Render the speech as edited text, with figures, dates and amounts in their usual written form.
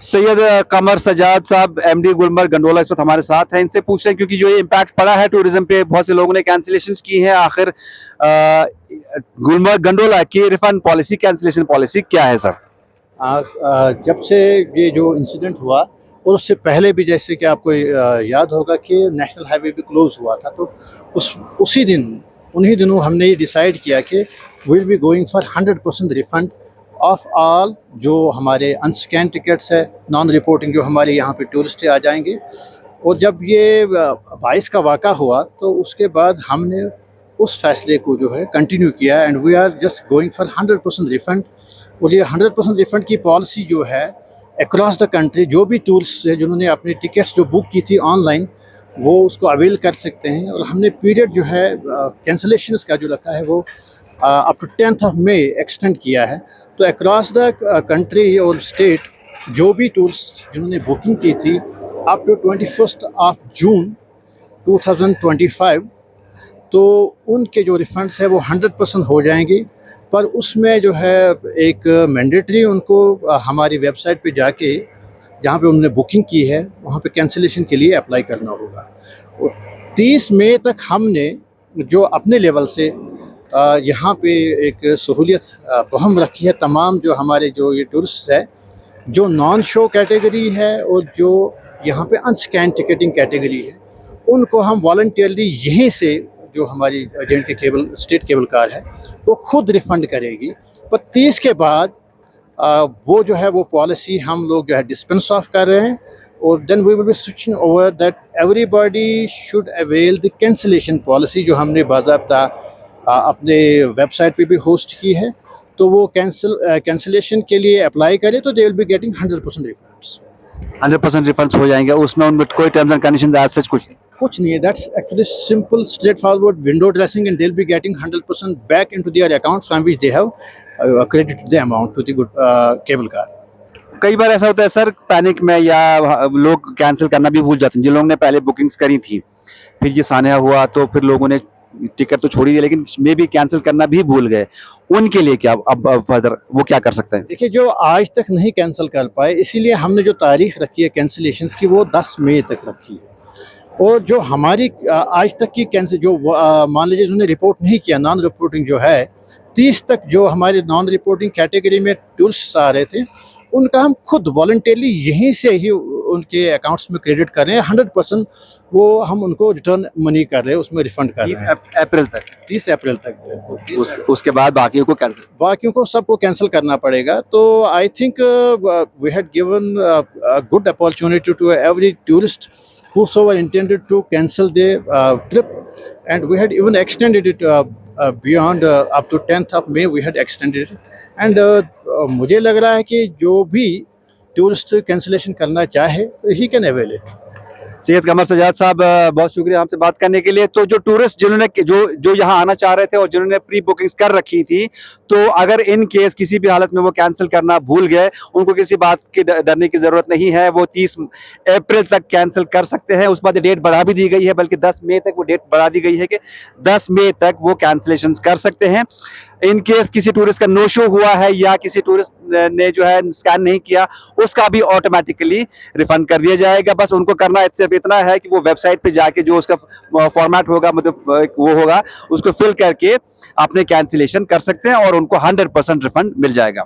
सैयद कमर सजाद साहब MD Gulmarg gondola इस वक्त हमारे साथ हैं। इनसे पूछ रहे हैं क्योंकि जो ये इम्पैक्ट पड़ा है टूरिज्म पे, बहुत से लोगों ने कैंसिलेशंस की हैं। आखिर गुलमर्ग गंडोला की रिफंड पॉलिसी, कैंसिलेशन पॉलिसी क्या है सर? जब से ये जो इंसिडेंट हुआ और उससे पहले भी, जैसे कि आपको याद होगा कि नेशनल हाईवे भी क्लोज हुआ था, तो उन्हीं दिनों हमने ये डिसाइड किया कि will be going for 100% refund of all जो हमारे अनस्कैन टिकट्स है, नॉन रिपोर्टिंग जो हमारे यहाँ पे टूरिस्ट आ जाएंगे। और जब ये 22 का वाक़ा हुआ तो उसके बाद हमने उस फैसले को जो है कंटिन्यू किया and we are just going for 100% refund. और ये 100% रिफ़ंड की पॉलिसी जो है अक्रॉस द कंट्री, जो भी टूरिस्ट है जिन्होंने अपनी टिकट्स जो बुक की थी ऑनलाइन, वो उसको अवेल कर सकते हैं। और हमने पीरियड जो है कैंसलेशंस का जो रखा है वो up to 10th of May extend किया है। तो अक्रॉस द कंट्री और स्टेट जो भी टूरिस्ट जिन्होंने बुकिंग की थी अप टू 21 ऑफ जून 2025, तो उनके जो रिफ़ंड्स है वो 100% हो जाएंगी। पर उसमें जो है एक मैंडेटरी उनको हमारी वेबसाइट पे जाके, जहाँ पे उन्होंने बुकिंग की है, वहाँ पे कैंसिलेशन के लिए अप्लाई करना होगा। और 30 मई तक हमने जो अपने लेवल से यहाँ पे एक सहूलियत बहम रखी है। तमाम जो हमारे जो ये टूरिस्ट है जो नॉन शो कैटेगरी है और जो यहाँ पे अनस्कैन टिकटिंग कैटेगरी है, उनको हम वॉलंटियरली यहीं से, जो हमारी एजेंट के केबल स्टेट केबल कार है वो खुद रिफ़ंड करेगी। पर 30 के बाद वो जो है वो पॉलिसी हम लोग जो है डिस्पेंस ऑफ कर रहे हैं। और then we will be switching over that everybody should avail the cancellation policy, जो हमने बाज़ाब्ता अपने वेबसाइट पे भी होस्ट की है। तो वो कैंसिलेशन के लिए अप्लाई करें तो they will be getting 100% refunds. 100% refunds हो जाएंगे, उसमें उनमें कोई terms and conditions as such कुछ नहीं है। That's actually simple straight forward window dressing and they will be getting 100% back into their accounts from which they have credited the amount to the good cable car. कई बार ऐसा होता है sir, panic में या लोग कैंसिल करना भी भूल जाते हैं। जिन लोगों ने पहले बुकिंग्स करी थी, फिर ये सान्या हुआ तो फिर लोगों ने टिकट तो छोड़ ही दिया, लेकिन मे भी कैंसिल करना भी भूल गए। उनके लिए क्या अब फर्दर वो क्या कर सकते हैं? देखिए, जो आज तक नहीं कैंसिल कर पाए, इसीलिए हमने जो तारीख रखी है कैंसिलेशंस की वो 10 मई तक रखी है। और जो हमारी आज तक की कैंसिल जो मान लीजिए जिन्होंने रिपोर्ट नहीं किया, नॉन रिपोर्टिंग जो है, 30 तक जो हमारे नॉन रिपोर्टिंग कैटेगरी में टूरिस्ट आ रहे थे, उनका हम खुद वॉलंटियरली यहीं से ही उनके अकाउंट्स में क्रेडिट कर रहे हैं। 100% वो हम उनको रिटर्न मनी कर रहे हैं, उसमें रिफंड कर रहे हैं 30 अप्रैल तक। उसके बाद बाकियों को सबको कैंसिल करना पड़ेगा। तो I think we had given good opportunity to every tourist whosoever intended to cancel their trip, and we had even extended it beyond up to 10th of May we had extended it। and मुझे लग रहा है कि जो भी tourist cancellation करना चाहे he can avail it. Syed Qamar Sajjad साहब, बहुत शुक्रिया हमसे बात करने के लिए। तो जो टूरिस्ट जिन्होंने जो यहाँ आना चाह रहे थे और जिन्होंने प्री बुकिंग्स कर रखी थी, तो अगर इन केस किसी भी हालत में वो कैंसिल करना भूल गए, उनको किसी बात की डरने की जरूरत नहीं है। वो 30 अप्रैल तक कैंसिल कर सकते हैं। उस बाद डेट बढ़ा भी दी गई है, बल्कि 10 मई तक वो डेट बढ़ा दी गई है कि 10 मई तक वो कैंसिलेशन कर सकते हैं। इन केस किसी टूरिस्ट का नो शो हुआ है या किसी टूरिस्ट ने जो है स्कैन नहीं किया, उसका भी ऑटोमेटिकली रिफंड कर दिया जाएगा। बस उनको करना सिर्फ इतना है कि वो वेबसाइट पे जाके जो उसका फॉर्मेट होगा, मतलब वो होगा, उसको फिल करके अपने कैंसिलेशन कर सकते हैं और उनको 100% रिफंड मिल जाएगा।